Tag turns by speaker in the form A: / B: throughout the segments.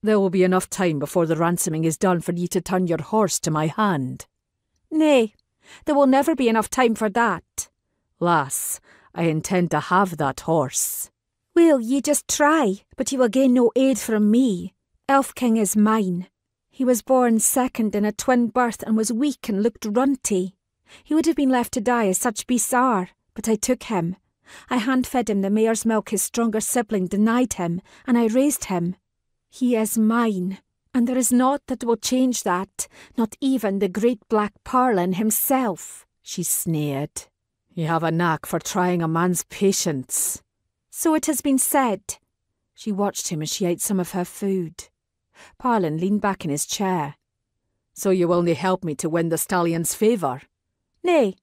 A: There will be enough time before the ransoming is done for ye to turn your horse to my hand.
B: Nay, there will never be enough time for that.
A: Lass, I intend to have that horse.
B: Well, ye just try, but ye will gain no aid from me. Elf King is mine. He was born second in a twin birth and was weak and looked runty. He would have been left to die as such beasts are, but I took him. I hand-fed him the mare's milk his stronger sibling denied him, and I raised him. He is mine, and there is naught that will change that, not even the great black Parlan himself, she sneered.
A: You have a knack for trying a man's patience.
B: So it has been said. She watched him as she ate some of her food.
A: Parlan leaned back in his chair. So you will nae help me to win the stallion's favour?
B: Nay,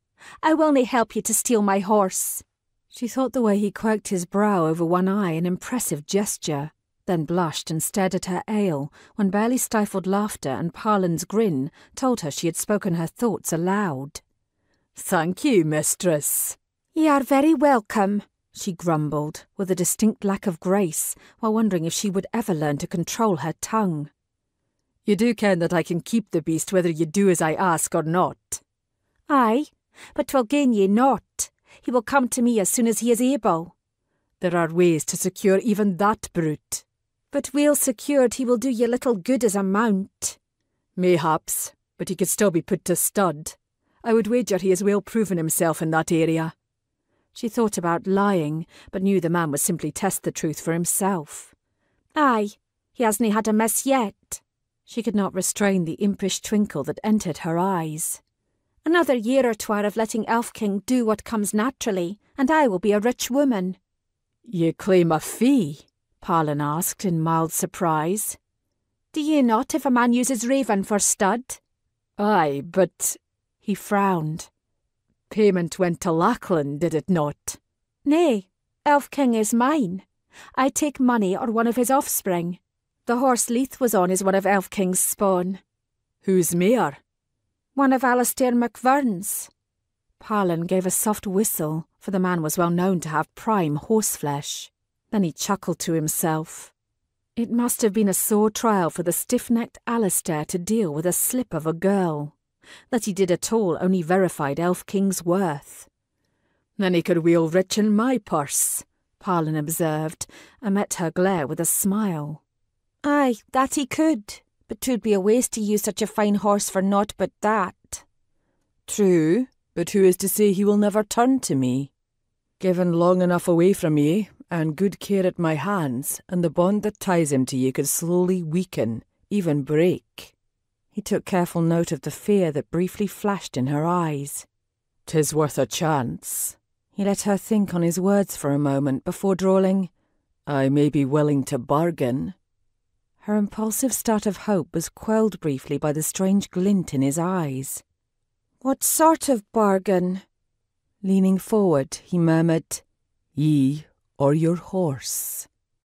B: I will nae help you to steal my horse.
A: She thought the way he quirked his brow over one eye an impressive gesture, then blushed and stared at her ale when barely stifled laughter and Parlan's grin told her she had spoken her thoughts aloud. Thank you, mistress.
B: Ye are very welcome,
A: she grumbled, with a distinct lack of grace, while wondering if she would ever learn to control her tongue. You do ken that I can keep the beast whether you do as I ask or not.
B: Aye, but 'twill gain ye naught. He will come to me as soon as he is able.
A: There are ways to secure even that brute.
B: But well secured he will do ye little good as a mount.
A: Mayhaps, but he could still be put to stud. I would wager he has well proven himself in that area. She thought about lying, but knew the man would simply test the truth for himself.
B: Aye, he hasna had a miss yet.
A: She could not restrain the impish twinkle that entered her eyes.
B: Another year or twar of letting Elf King do what comes naturally, and I will be a rich woman.
A: Ye claim a fee? Parlan asked in mild surprise.
B: Do ye not if a man uses raven for stud?
A: Aye, but... He frowned. Payment went to Lachlan, did it not?
B: Nay, Elf King is mine. I take money or one of his offspring. The horse Leith was on is one of Elf King's spawn.
A: Whose mare?
B: One of Alistair MacVern's.
A: Parlan gave a soft whistle, for the man was well known to have prime horseflesh. Then he chuckled to himself. It must have been a sore trial for the stiff-necked Alistair to deal with a slip of a girl. That he did at all only verified Elf King's worth. Then he could wheel rich in my purse, Parlan observed, and met her glare with a smile.
B: Aye, that he could, but 'twould be a waste to use such a fine horse for naught but that.
A: True, but who is to say he will never turn to me? Given long enough away from ye, and good care at my hands, and the bond that ties him to ye could slowly weaken, even break. He took careful note of the fear that briefly flashed in her eyes. 'Tis worth a chance. He let her think on his words for a moment before drawling, I may be willing to bargain. Her impulsive start of hope was quelled briefly by the strange glint in his eyes.
B: What sort of bargain?
A: Leaning forward, he murmured, Ye or your horse?